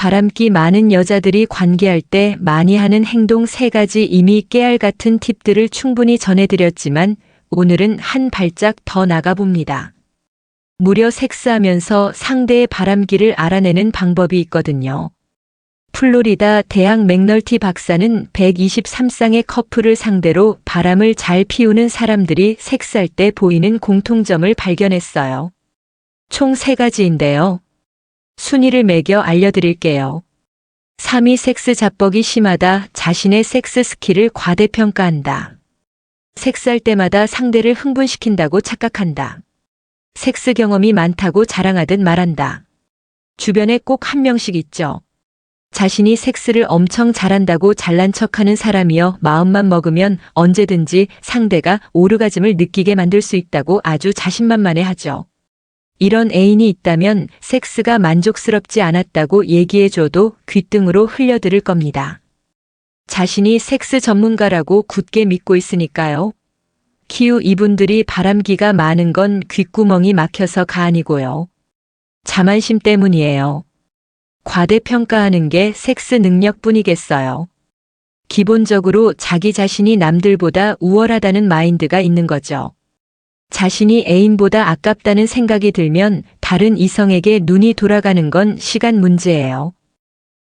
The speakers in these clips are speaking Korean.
바람기 많은 여자들이 관계할 때 많이 하는 행동 3가지 이미 깨알 같은 팁들을 충분히 전해드렸지만 오늘은 한 발짝 더 나가봅니다. 무려 섹스하면서 상대의 바람기를 알아내는 방법이 있거든요. 플로리다 대학 맥널티 박사는 123쌍의 커플을 상대로 바람을 잘 피우는 사람들이 섹스할 때 보이는 공통점을 발견했어요. 총 3가지인데요. 순위를 매겨 알려드릴게요. 3위 섹스 자뻑이 심하다. 자신의 섹스 스킬을 과대평가한다. 섹스할 때마다 상대를 흥분시킨다고 착각한다. 섹스 경험이 많다고 자랑하듯 말한다. 주변에 꼭 한 명씩 있죠. 자신이 섹스를 엄청 잘한다고 잘난 척하는 사람이여 마음만 먹으면 언제든지 상대가 오르가즘을 느끼게 만들 수 있다고 아주 자신만만해하죠. 이런 애인이 있다면 섹스가 만족스럽지 않았다고 얘기해줘도 귓등으로 흘려들을 겁니다. 자신이 섹스 전문가라고 굳게 믿고 있으니까요. 키우 이분들이 바람기가 많은 건 귓구멍이 막혀서가 아니고요. 자만심 때문이에요. 과대평가하는 게 섹스 능력뿐이겠어요. 기본적으로 자기 자신이 남들보다 우월하다는 마인드가 있는 거죠. 자신이 애인보다 아깝다는 생각이 들면 다른 이성에게 눈이 돌아가는 건 시간 문제예요.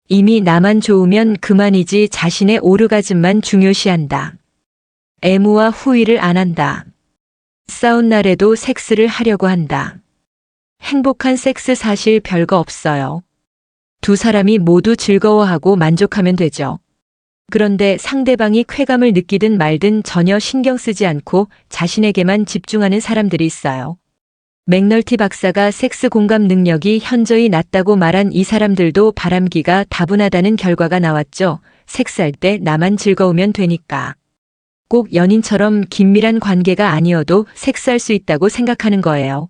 이미 나만 좋으면 그만이지 자신의 오르가즘만 중요시한다. 애무와 후회를 안 한다. 싸운 날에도 섹스를 하려고 한다. 행복한 섹스 사실 별거 없어요. 두 사람이 모두 즐거워하고 만족하면 되죠. 그런데 상대방이 쾌감을 느끼든 말든 전혀 신경 쓰지 않고 자신에게만 집중하는 사람들이 있어요. 맥널티 박사가 섹스 공감 능력이 현저히 낮다고 말한 이 사람들도 바람기가 다분하다는 결과가 나왔죠. 섹스할 때 나만 즐거우면 되니까. 꼭 연인처럼 긴밀한 관계가 아니어도 섹스할 수 있다고 생각하는 거예요.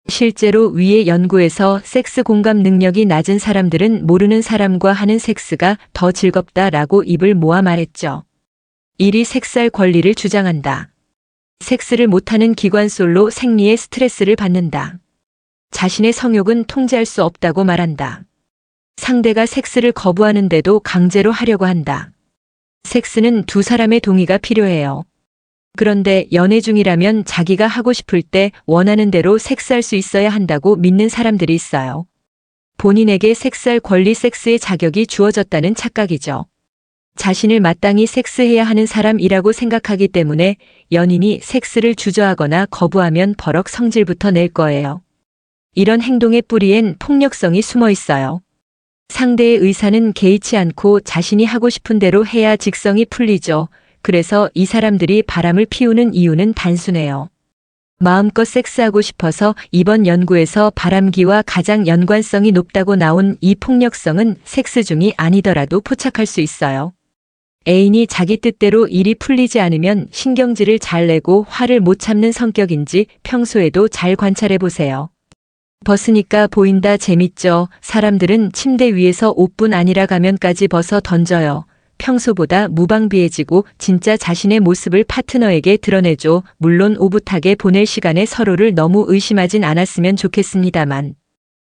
실제로 위의 연구에서 섹스 공감 능력이 낮은 사람들은 모르는 사람과 하는 섹스가 더 즐겁다라고 입을 모아 말했죠. 1위 섹스할 권리를 주장한다. 섹스를 못하는 기관솔로 생리에 스트레스를 받는다. 자신의 성욕은 통제할 수 없다고 말한다. 상대가 섹스를 거부하는데도 강제로 하려고 한다. 섹스는 두 사람의 동의가 필요해요. 그런데 연애 중이라면 자기가 하고 싶을 때 원하는 대로 섹스할 수 있어야 한다고 믿는 사람들이 있어요. 본인에게 섹스할 권리, 섹스의 자격이 주어졌다는 착각이죠. 자신을 마땅히 섹스해야 하는 사람이라고 생각하기 때문에 연인이 섹스를 주저하거나 거부하면 버럭 성질부터 낼 거예요. 이런 행동의 뿌리엔 폭력성이 숨어 있어요. 상대의 의사는 개의치 않고 자신이 하고 싶은 대로 해야 직성이 풀리죠. 그래서 이 사람들이 바람을 피우는 이유는 단순해요. 마음껏 섹스하고 싶어서. 이번 연구에서 바람기와 가장 연관성이 높다고 나온 이 폭력성은 섹스 중이 아니더라도 포착할 수 있어요. 애인이 자기 뜻대로 일이 풀리지 않으면 신경질을 잘 내고 화를 못 참는 성격인지 평소에도 잘 관찰해 보세요. 벗으니까 보인다 재밌죠. 사람들은 침대 위에서 옷뿐 아니라 가면까지 벗어 던져요. 평소보다 무방비해지고 진짜 자신의 모습을 파트너에게 드러내죠. 물론 오붓하게 보낼 시간에 서로를 너무 의심하진 않았으면 좋겠습니다만.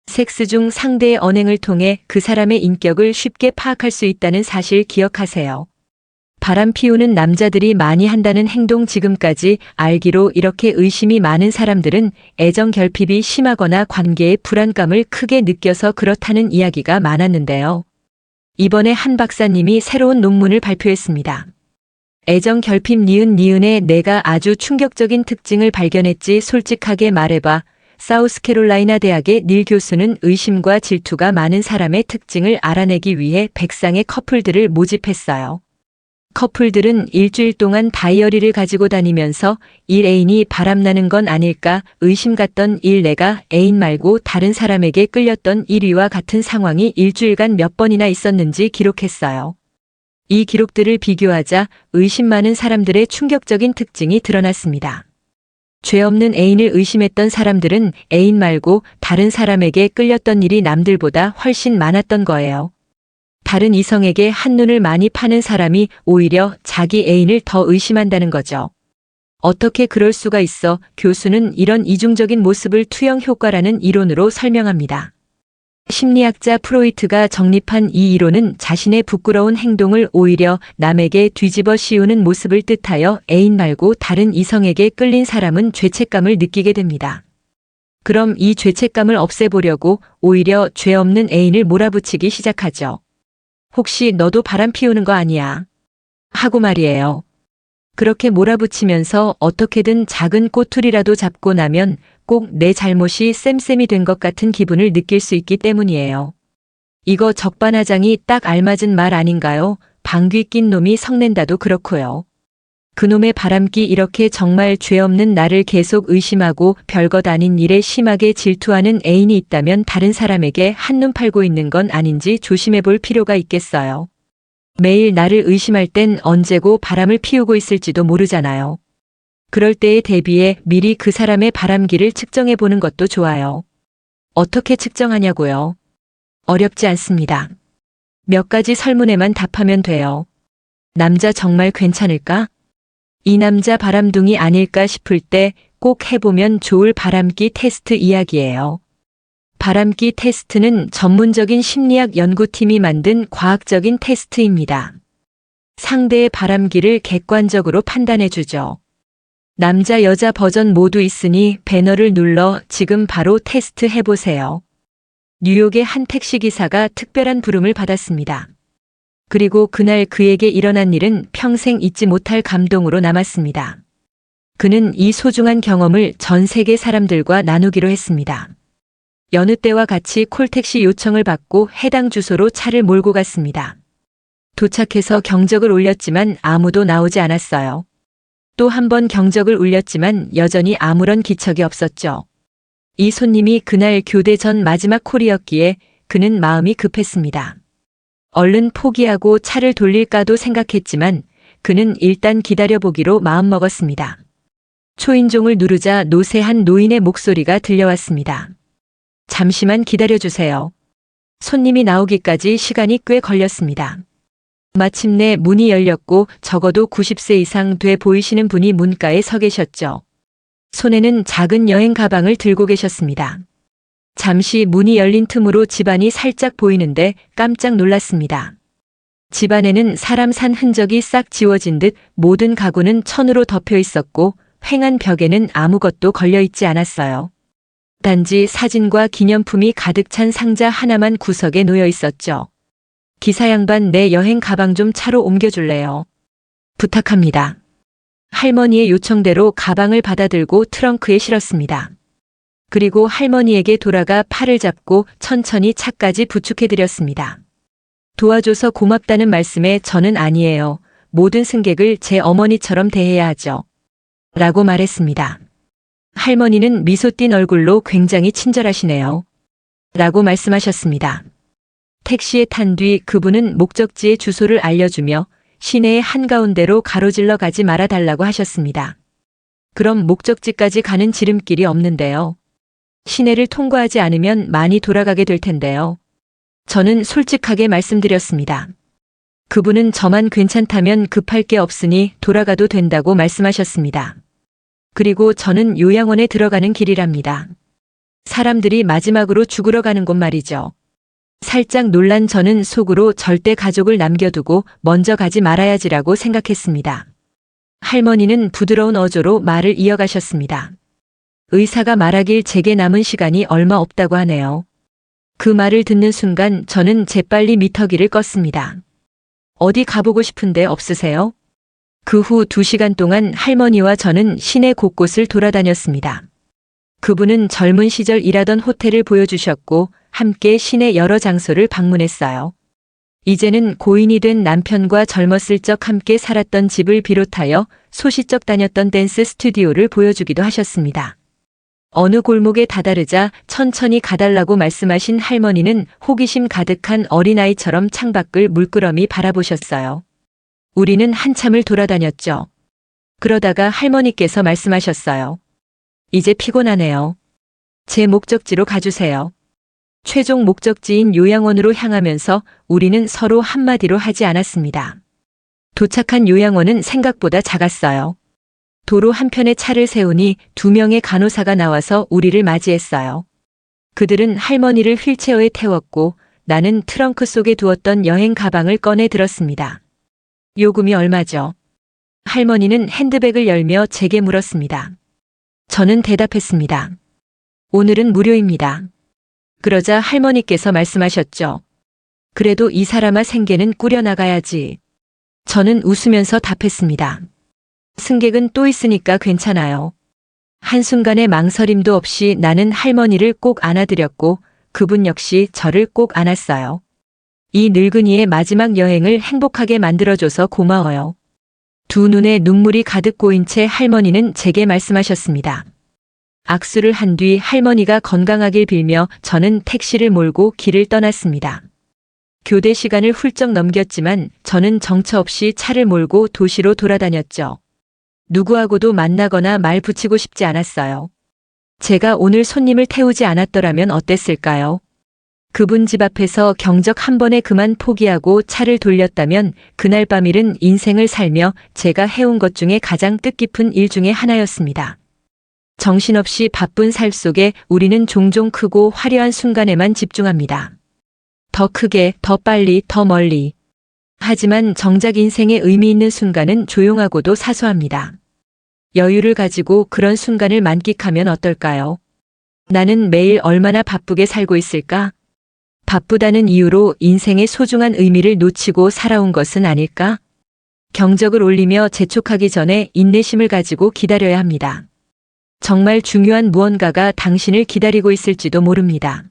섹스 중 상대의 언행을 통해 그 사람의 인격을 쉽게 파악할 수 있다는 사실 기억하세요. 바람 피우는 남자들이 많이 한다는 행동 지금까지 알기로 이렇게 의심이 많은 사람들은 애정 결핍이 심하거나 관계의 불안감을 크게 느껴서 그렇다는 이야기가 많았는데요. 이번에 한 박사님이 새로운 논문을 발표했습니다. 애정 결핍 니은에 내가 아주 충격적인 특징을 발견했지. 솔직하게 말해봐. 사우스캐롤라이나 대학의 닐 교수는 의심과 질투가 많은 사람의 특징을 알아내기 위해 100쌍의 커플들을 모집했어요. 커플들은 일주일 동안 다이어리를 가지고 다니면서 애인이 바람나는 건 아닐까 의심 갔던 내가 애인 말고 다른 사람에게 끌렸던 1위와 같은 상황이 일주일간 몇 번이나 있었는지 기록했어요. 이 기록들을 비교하자 의심 많은 사람들의 충격적인 특징이 드러났습니다. 죄 없는 애인을 의심했던 사람들은 애인 말고 다른 사람에게 끌렸던 일이 남들보다 훨씬 많았던 거예요. 다른 이성에게 한눈을 많이 파는 사람이 오히려 자기 애인을 더 의심한다는 거죠. 어떻게 그럴 수가 있어? 교수는 이런 이중적인 모습을 투영 효과라는 이론으로 설명합니다. 심리학자 프로이트가 정립한 이 이론은 자신의 부끄러운 행동을 오히려 남에게 뒤집어 씌우는 모습을 뜻하여 애인 말고 다른 이성에게 끌린 사람은 죄책감을 느끼게 됩니다. 그럼 이 죄책감을 없애보려고 오히려 죄 없는 애인을 몰아붙이기 시작하죠. 혹시 너도 바람 피우는 거 아니야? 하고 말이에요. 그렇게 몰아붙이면서 어떻게든 작은 꼬투리라도 잡고 나면 꼭 내 잘못이 쌤쌤이 된 것 같은 기분을 느낄 수 있기 때문이에요. 이거 적반하장이 딱 알맞은 말 아닌가요? 방귀 낀 놈이 성낸다도 그렇고요. 그놈의 바람기 이렇게 정말 죄 없는 나를 계속 의심하고 별것 아닌 일에 심하게 질투하는 애인이 있다면 다른 사람에게 한눈 팔고 있는 건 아닌지 조심해 볼 필요가 있겠어요. 매일 나를 의심할 땐 언제고 바람을 피우고 있을지도 모르잖아요. 그럴 때에 대비해 미리 그 사람의 바람기를 측정해 보는 것도 좋아요. 어떻게 측정하냐고요? 어렵지 않습니다. 몇 가지 설문에만 답하면 돼요. 남자 정말 괜찮을까? 이 남자 바람둥이 아닐까 싶을 때 꼭 해보면 좋을 바람기 테스트 이야기예요. 바람기 테스트는 전문적인 심리학 연구팀이 만든 과학적인 테스트입니다. 상대의 바람기를 객관적으로 판단해주죠. 남자, 여자 버전 모두 있으니 배너를 눌러 지금 바로 테스트 해보세요. 뉴욕의 한 택시기사가 특별한 부름을 받았습니다. 그리고 그날 그에게 일어난 일은 평생 잊지 못할 감동으로 남았습니다. 그는 이 소중한 경험을 전 세계 사람들과 나누기로 했습니다. 여느 때와 같이 콜택시 요청을 받고 해당 주소로 차를 몰고 갔습니다. 도착해서 경적을 울렸지만 아무도 나오지 않았어요. 또 한 번 경적을 울렸지만 여전히 아무런 기척이 없었죠. 이 손님이 그날 교대 전 마지막 콜이었기에 그는 마음이 급했습니다. 얼른 포기하고 차를 돌릴까도 생각했지만 그는 일단 기다려보기로 마음먹었습니다. 초인종을 누르자 노쇠한 노인의 목소리가 들려왔습니다. 잠시만 기다려주세요. 손님이 나오기까지 시간이 꽤 걸렸습니다. 마침내 문이 열렸고 적어도 90세 이상 돼 보이시는 분이 문가에 서 계셨죠. 손에는 작은 여행 가방을 들고 계셨습니다. 잠시 문이 열린 틈으로 집안이 살짝 보이는데 깜짝 놀랐습니다. 집안에는 사람 산 흔적이 싹 지워진 듯 모든 가구는 천으로 덮여 있었고 횡한 벽에는 아무것도 걸려 있지 않았어요. 단지 사진과 기념품이 가득 찬 상자 하나만 구석에 놓여 있었죠. 기사 양반, 내 여행 가방 좀 차로 옮겨줄래요? 부탁합니다. 할머니의 요청대로 가방을 받아들고 트렁크에 실었습니다. 그리고 할머니에게 돌아가 팔을 잡고 천천히 차까지 부축해드렸습니다. 도와줘서 고맙다는 말씀에 저는 아니에요. 모든 승객을 제 어머니처럼 대해야 하죠. 라고 말했습니다. 할머니는 미소 띤 얼굴로 굉장히 친절하시네요. 라고 말씀하셨습니다. 택시에 탄 뒤 그분은 목적지의 주소를 알려주며 시내의 한가운데로 가로질러 가지 말아달라고 하셨습니다. 그럼 목적지까지 가는 지름길이 없는데요. 시내를 통과하지 않으면 많이 돌아가게 될 텐데요. 저는 솔직하게 말씀드렸습니다. 그분은 저만 괜찮다면 급할 게 없으니 돌아가도 된다고 말씀하셨습니다. 그리고 저는 요양원에 들어가는 길이랍니다. 사람들이 마지막으로 죽으러 가는 곳 말이죠. 살짝 놀란 저는 속으로 절대 가족을 남겨두고 먼저 가지 말아야지라고 생각했습니다. 할머니는 부드러운 어조로 말을 이어가셨습니다. 의사가 말하길 제게 남은 시간이 얼마 없다고 하네요. 그 말을 듣는 순간 저는 재빨리 미터기를 껐습니다. 어디 가보고 싶은데 없으세요? 그 후 2시간 동안 할머니와 저는 시내 곳곳을 돌아다녔습니다. 그분은 젊은 시절 일하던 호텔을 보여주셨고 함께 시내 여러 장소를 방문했어요. 이제는 고인이 된 남편과 젊었을 적 함께 살았던 집을 비롯하여 소시적 다녔던 댄스 스튜디오를 보여주기도 하셨습니다. 어느 골목에 다다르자 천천히 가달라고 말씀하신 할머니는 호기심 가득한 어린아이처럼 창밖을 물끄러미 바라보셨어요. 우리는 한참을 돌아다녔죠. 그러다가 할머니께서 말씀하셨어요. 이제 피곤하네요. 제 목적지로 가주세요. 최종 목적지인 요양원으로 향하면서 우리는 서로 한마디로 하지 않았습니다. 도착한 요양원은 생각보다 작았어요. 도로 한편에 차를 세우니 2명의 간호사가 나와서 우리를 맞이했어요. 그들은 할머니를 휠체어에 태웠고 나는 트렁크 속에 두었던 여행 가방을 꺼내 들었습니다. 요금이 얼마죠? 할머니는 핸드백을 열며 제게 물었습니다. 저는 대답했습니다. 오늘은 무료입니다. 그러자 할머니께서 말씀하셨죠. 그래도 이 사람아 생계는 꾸려나가야지. 저는 웃으면서 답했습니다. 승객은 또 있으니까 괜찮아요. 한순간의 망설임도 없이 나는 할머니를 꼭 안아드렸고 그분 역시 저를 꼭 안았어요. 이 늙은이의 마지막 여행을 행복하게 만들어줘서 고마워요. 두 눈에 눈물이 가득 고인 채 할머니는 제게 말씀하셨습니다. 악수를 한 뒤 할머니가 건강하길 빌며 저는 택시를 몰고 길을 떠났습니다. 교대 시간을 훌쩍 넘겼지만 저는 정처 없이 차를 몰고 도시로 돌아다녔죠. 누구하고도 만나거나 말 붙이고 싶지 않았어요. 제가 오늘 손님을 태우지 않았더라면 어땠을까요? 그분 집 앞에서 경적 한 번에 그만 포기하고 차를 돌렸다면 그날 밤 일은 인생을 살며 제가 해온 것 중에 가장 뜻깊은 일 중에 하나였습니다. 정신없이 바쁜 삶 속에 우리는 종종 크고 화려한 순간에만 집중합니다. 더 크게, 더 빨리, 더 멀리. 하지만 정작 인생의 의미 있는 순간은 조용하고도 사소합니다. 여유를 가지고 그런 순간을 만끽하면 어떨까요? 나는 매일 얼마나 바쁘게 살고 있을까? 바쁘다는 이유로 인생의 소중한 의미를 놓치고 살아온 것은 아닐까? 경적을 올리며 재촉하기 전에 인내심을 가지고 기다려야 합니다. 정말 중요한 무언가가 당신을 기다리고 있을지도 모릅니다.